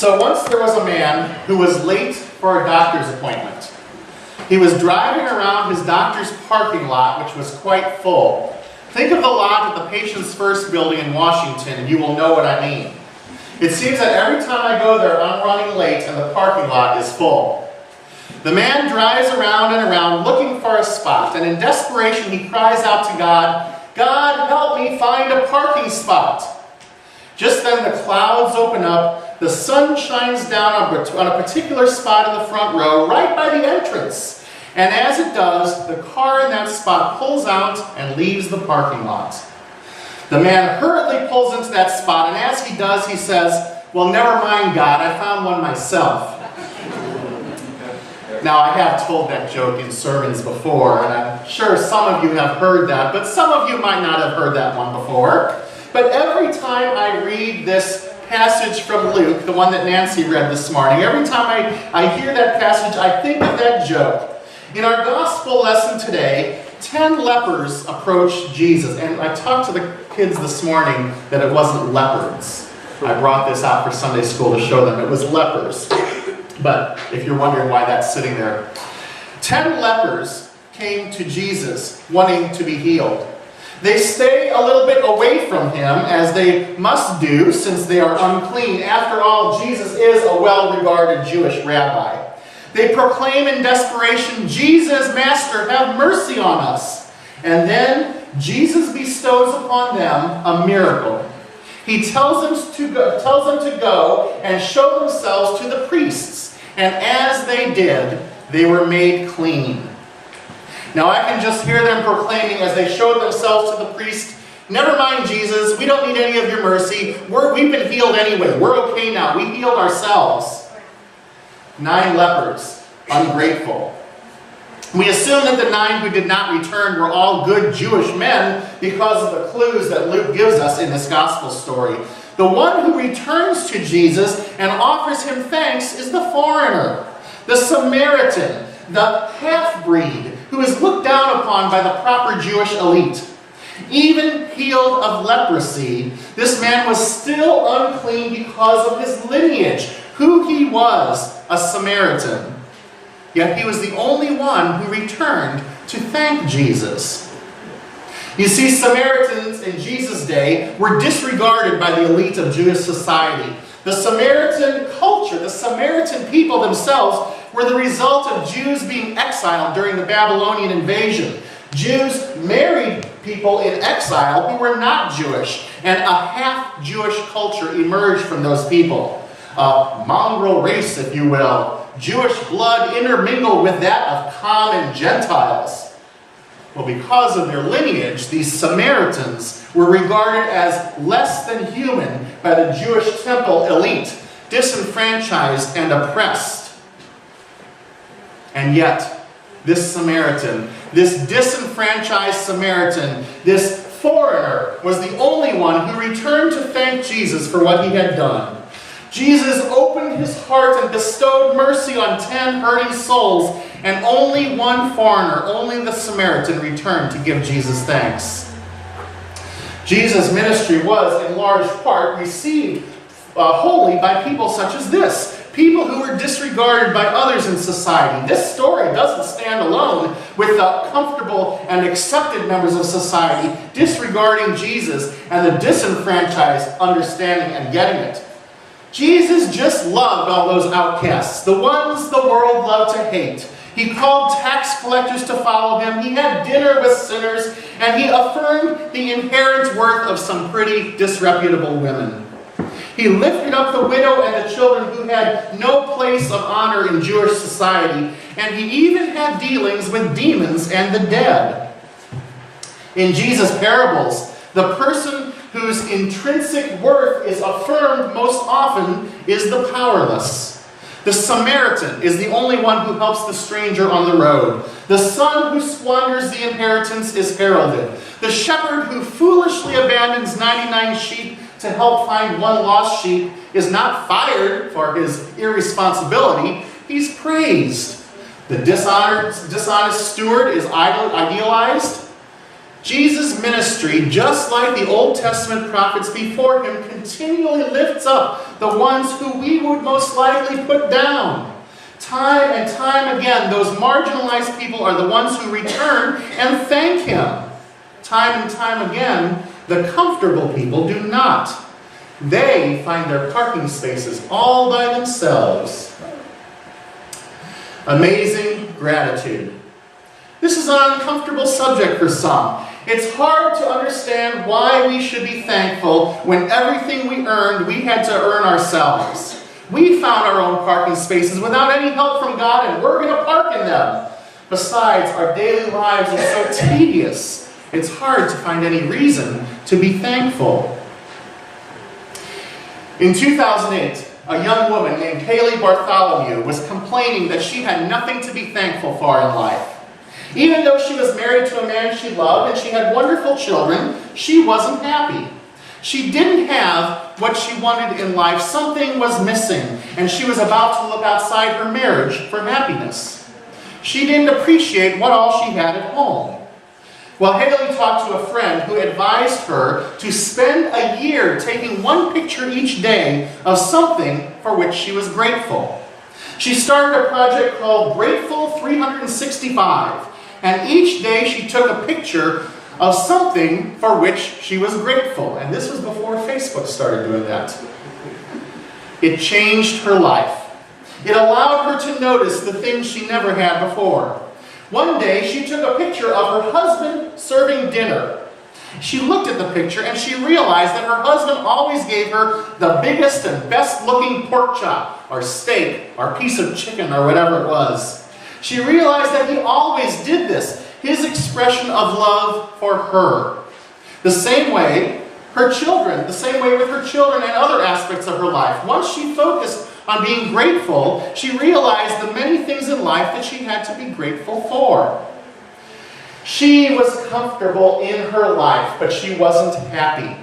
So once there was a man who was late for a doctor's appointment. He was driving around his doctor's parking lot, which was quite full. Think of the lot at the Patients First building in Washington, and you will know what I mean. It seems that every time I go there, I'm running late and the parking lot is full. The man drives around and around looking for a spot, and in desperation he cries out to God, "God, help me find a parking spot." Just then the clouds open up, the sun shines down on a particular spot in the front row, right by the entrance. And as it does, the car in that spot pulls out and leaves the parking lot. The man hurriedly pulls into that spot, and as he does, he says, "Well, never mind, God, I found one myself." Now, I have told that joke in sermons before, and I'm sure some of you have heard that, but some of you might not have heard that one before. But every time I read this passage from Luke, the one that Nancy read this morning, every time I hear that passage, I think of that joke. In our gospel lesson today, 10 lepers approached Jesus. And I talked to the kids this morning that it wasn't leopards. I brought this out for Sunday school to show them it was lepers. But if you're wondering why that's sitting there, 10 lepers came to Jesus wanting to be healed. They stay a little bit away from him, as they must do since they are unclean. After all, Jesus is a well-regarded Jewish rabbi. They proclaim in desperation, "Jesus, Master, have mercy on us." And then Jesus bestows upon them a miracle. He tells them to go and show themselves to the priests. And as they did, they were made clean. Now I can just hear them proclaiming as they showed themselves to the priest, "Never mind, Jesus, we don't need any of your mercy. We've been healed anyway. We're okay now. We healed ourselves." 9 lepers, ungrateful. We assume that the 9 who did not return were all good Jewish men because of the clues that Luke gives us in this gospel story. The one who returns to Jesus and offers him thanks is the foreigner, the Samaritan, the half-breed, who is looked down upon by the proper Jewish elite. Even healed of leprosy, this man was still unclean because of his lineage, who he was, a Samaritan. Yet he was the only one who returned to thank Jesus. You see, Samaritans in Jesus' day were disregarded by the elite of Jewish society. The Samaritan culture, the Samaritan people themselves, were the result of Jews being exiled during the Babylonian invasion. Jews married people in exile who were not Jewish, and a half-Jewish culture emerged from those people. A mongrel race, if you will. Jewish blood intermingled with that of common Gentiles. Well, because of their lineage, these Samaritans were regarded as less than human by the Jewish temple elite, disenfranchised and oppressed. And yet, this Samaritan, this disenfranchised Samaritan, this foreigner, was the only one who returned to thank Jesus for what he had done. Jesus opened his heart and bestowed mercy on 10 hurting souls, and only one foreigner, only the Samaritan, returned to give Jesus thanks. Jesus' ministry was, in large part, received wholly by people such as this. People who were disregarded by others in society. This story doesn't stand alone with the comfortable and accepted members of society disregarding Jesus and the disenfranchised understanding and getting it. Jesus just loved all those outcasts, the ones the world loved to hate. He called tax collectors to follow him. He had dinner with sinners, and he affirmed the inherent worth of some pretty disreputable women. He lifted up the widow and the children who had no place of honor in Jewish society, and he even had dealings with demons and the dead. In Jesus' parables, the person whose intrinsic worth is affirmed most often is the powerless. The Samaritan is the only one who helps the stranger on the road. The son who squanders the inheritance is heralded. The shepherd who foolishly abandons 99 sheep to help find one lost sheep is not fired for his irresponsibility, he's praised. The dishonest steward is idealized. Jesus' ministry, just like the Old Testament prophets before him, continually lifts up the ones who we would most likely put down. Time and time again, those marginalized people are the ones who return and thank him. Time and time again, the comfortable people do not. They find their parking spaces all by themselves. Amazing gratitude. This is an uncomfortable subject for some. It's hard to understand why we should be thankful when everything we earned, we had to earn ourselves. We found our own parking spaces without any help from God, and we're going to park in them. Besides, our daily lives are so tedious, it's hard to find any reason to be thankful. In 2008, a young woman named Haley Bartholomew was complaining that she had nothing to be thankful for in life. Even though she was married to a man she loved and she had wonderful children, she wasn't happy. She didn't have what she wanted in life. Something was missing, and she was about to look outside her marriage for happiness. She didn't appreciate what all she had at home. Well, Haley talked to a friend who advised her to spend a year taking one picture each day of something for which she was grateful. She started a project called Grateful 365, and each day she took a picture of something for which she was grateful. And this was before Facebook started doing that. It changed her life. It allowed her to notice the things she never had before. One day, she took a picture of her husband serving dinner. She looked at the picture and she realized that her husband always gave her the biggest and best looking pork chop, or steak, or piece of chicken, or whatever it was. She realized that he always did this, his expression of love for her. The same way with her children and other aspects of her life. Once she focused on being grateful, she realized the many things in life that she had to be grateful for. She was comfortable in her life, but she wasn't happy.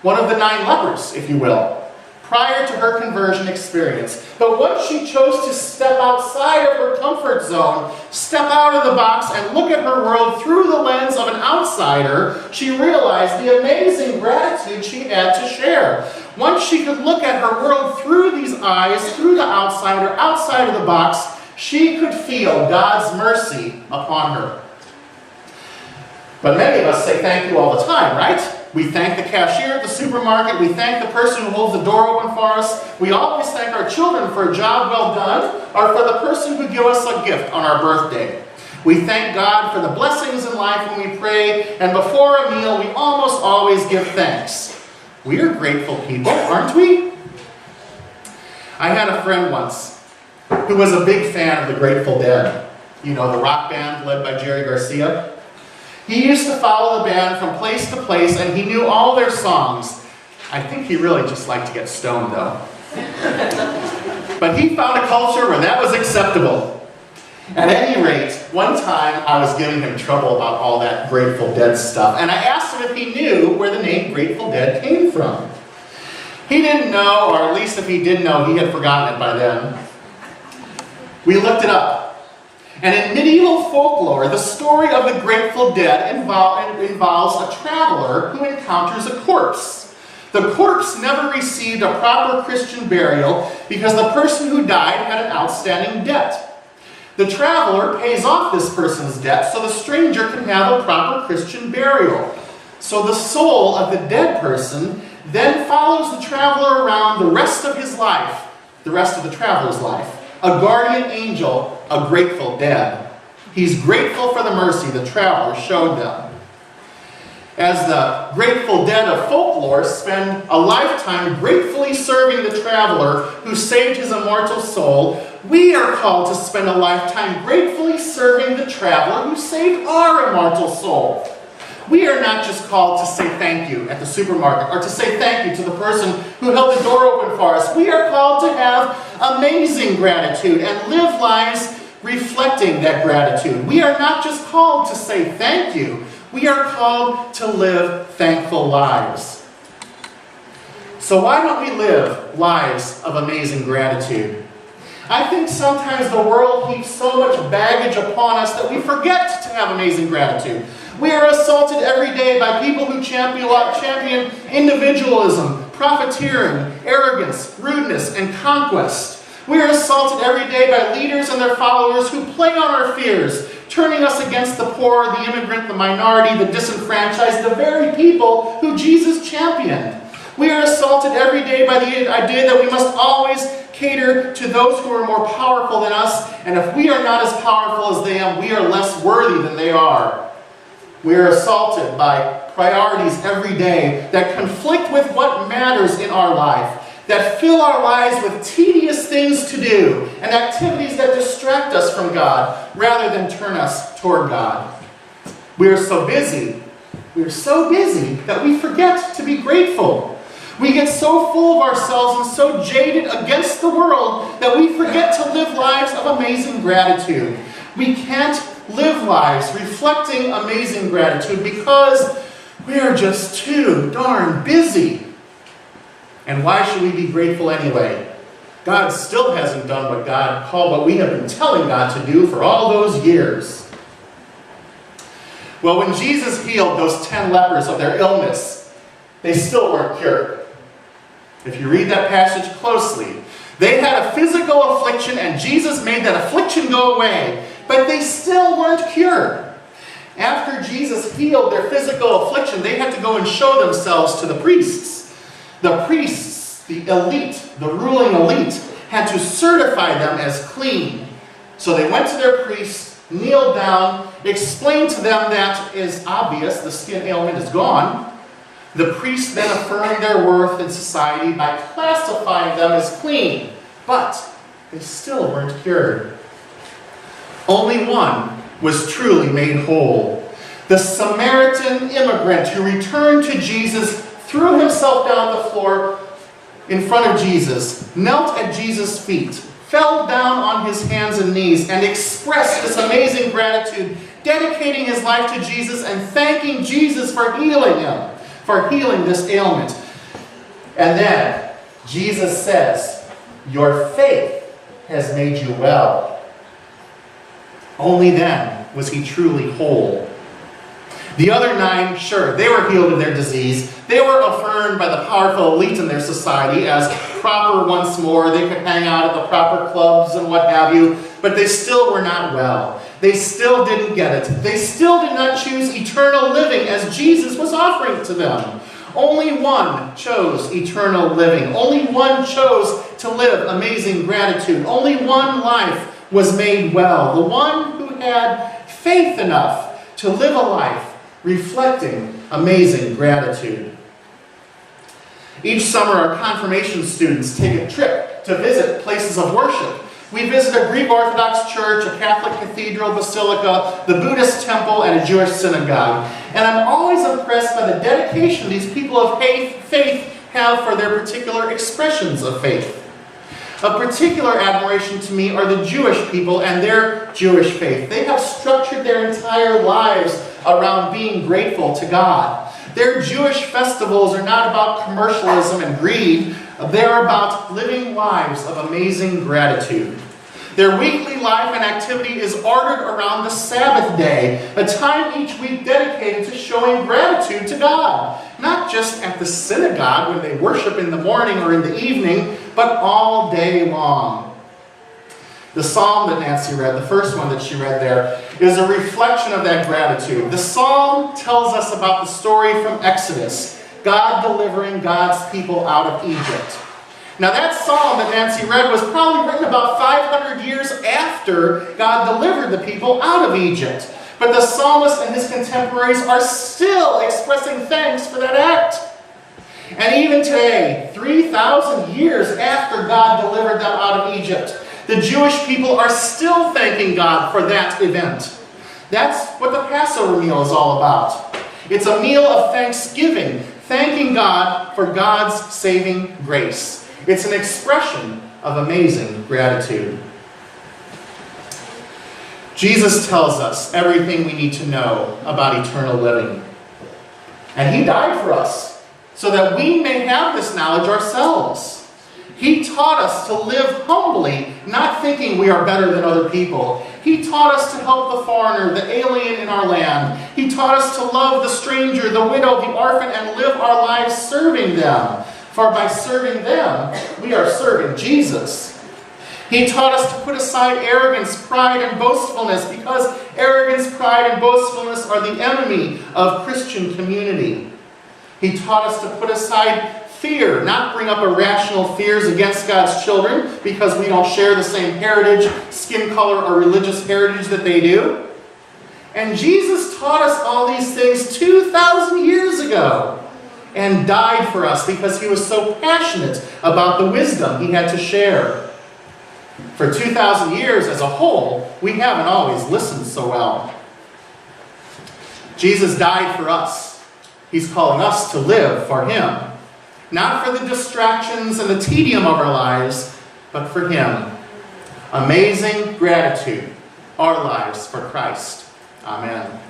One of the 9 lepers, if you will, prior to her conversion experience. But once she chose to step outside of her comfort zone, step out of the box and look at her world through the lens of an outsider, she realized the amazing gratitude she had to share. Once she could look at her world through these eyes, through the outsider, outside of the box, she could feel God's mercy upon her. But many of us say thank you all the time, right? We thank the cashier at the supermarket. We thank the person who holds the door open for us. We always thank our children for a job well done, or for the person who gives us a gift on our birthday. We thank God for the blessings in life when we pray, and before a meal, we almost always give thanks. We are grateful people, aren't we? I had a friend once who was a big fan of the Grateful Dead. You know, the rock band led by Jerry Garcia. He used to follow the band from place to place, and he knew all their songs. I think he really just liked to get stoned, though. But he found a culture where that was acceptable. At any rate, one time I was giving him trouble about all that Grateful Dead stuff, and I asked him if he knew where the name Grateful Dead came from. He didn't know, or at least if he did know, he had forgotten it by then. We looked it up. And in medieval folklore, the story of the Grateful Dead involves a traveler who encounters a corpse. The corpse never received a proper Christian burial because the person who died had an outstanding debt. The traveler pays off this person's debt so the stranger can have a proper Christian burial. So the soul of the dead person then follows the traveler around the rest of his life, the rest of the traveler's life. A guardian angel, a Grateful Dead. He's grateful for the mercy the traveler showed them. As the Grateful Dead of folklore spend a lifetime gratefully serving the traveler who saved his immortal soul, we are called to spend a lifetime gratefully serving the traveler who saved our immortal soul. We are not just called to say thank you at the supermarket or to say thank you to the person who held the door open for us. We are called to have amazing gratitude and live lives reflecting that gratitude. We are not just called to say thank you. We are called to live thankful lives. So why don't we live lives of amazing gratitude? I think sometimes the world heaps so much baggage upon us that we forget to have amazing gratitude. We are assaulted every day by people who champion individualism, profiteering, arrogance, rudeness, and conquest. We are assaulted every day by leaders and their followers who play on our fears, turning us against the poor, the immigrant, the minority, the disenfranchised, the very people who Jesus championed. We are assaulted every day by the idea that we must always cater to those who are more powerful than us, and if we are not as powerful as they are, we are less worthy than they are. We are assaulted by priorities every day that conflict with what matters in our life, that fill our lives with tedious things to do and activities that distract us from God rather than turn us toward God. We are so busy that we forget to be grateful. We get so full of ourselves and so jaded against the world that we forget to live lives of amazing gratitude. We can't live lives reflecting amazing gratitude because we are just too darn busy. And why should we be grateful anyway? God still hasn't done what we have been telling God to do for all those years. Well, when Jesus healed those 10 lepers of their illness, they still weren't cured. If you read that passage closely, they had a physical affliction and Jesus made that affliction go away, but they still weren't cured. After Jesus healed their physical affliction, they had to go and show themselves to the priests. The priests, the elite, the ruling elite, had to certify them as clean. So they went to their priests, kneeled down, explained to them that is obvious, the skin ailment is gone. The priests then affirmed their worth in society by classifying them as clean, but they still weren't cured. Only one was truly made whole. The Samaritan immigrant who returned to Jesus threw himself down the floor in front of Jesus, knelt at Jesus' feet, fell down on his hands and knees, and expressed this amazing gratitude, dedicating his life to Jesus and thanking Jesus for healing him, for healing this ailment. And then Jesus says, "Your faith has made you well." Only then was he truly whole. The other 9, sure, they were healed of their disease. They were affirmed by the powerful elite in their society as proper once more. They could hang out at the proper clubs and what have you, but they still were not well. They still didn't get it. They still did not choose eternal living as Jesus was offering to them. Only one chose eternal living. Only one chose to live amazing gratitude. Only one life was made well. The one who had faith enough to live a life reflecting amazing gratitude. Each summer, our confirmation students take a trip to visit places of worship. We visit a Greek Orthodox church, a Catholic cathedral, basilica, the Buddhist temple, and a Jewish synagogue. And I'm always impressed by the dedication these people of faith have for their particular expressions of faith. Of particular admiration to me are the Jewish people and their Jewish faith. They have structured their entire lives around being grateful to God. Their Jewish festivals are not about commercialism and greed. They're about living lives of amazing gratitude. Their weekly life and activity is ordered around the Sabbath day, a time each week dedicated to showing gratitude to God. Not just at the synagogue when they worship in the morning or in the evening, but all day long. The psalm that Nancy read, the first one that she read there, is a reflection of that gratitude. The psalm tells us about the story from Exodus, God delivering God's people out of Egypt. Now that psalm that Nancy read was probably written about 500 years after God delivered the people out of Egypt. But the psalmist and his contemporaries are still expressing thanks for that act. And even today, 3,000 years after God delivered them out of Egypt, the Jewish people are still thanking God for that event. That's what the Passover meal is all about. It's a meal of thanksgiving, thanking God for God's saving grace. It's an expression of amazing gratitude. Jesus tells us everything we need to know about eternal living. And he died for us so that we may have this knowledge ourselves. He taught us to live humbly, not thinking we are better than other people. He taught us to help the foreigner, the alien in our land. He taught us to love the stranger, the widow, the orphan, and live our lives serving them. For by serving them, we are serving Jesus. He taught us to put aside arrogance, pride, and boastfulness, because arrogance, pride, and boastfulness are the enemy of Christian community. He taught us to put aside fear, not bring up irrational fears against God's children because we don't share the same heritage, skin color, or religious heritage that they do. And Jesus taught us all these things 2,000 years ago and died for us because he was so passionate about the wisdom he had to share. For 2,000 years as a whole, we haven't always listened so well. Jesus died for us. He's calling us to live for him. Not for the distractions and the tedium of our lives, but for him. Amazing gratitude, our lives for Christ. Amen.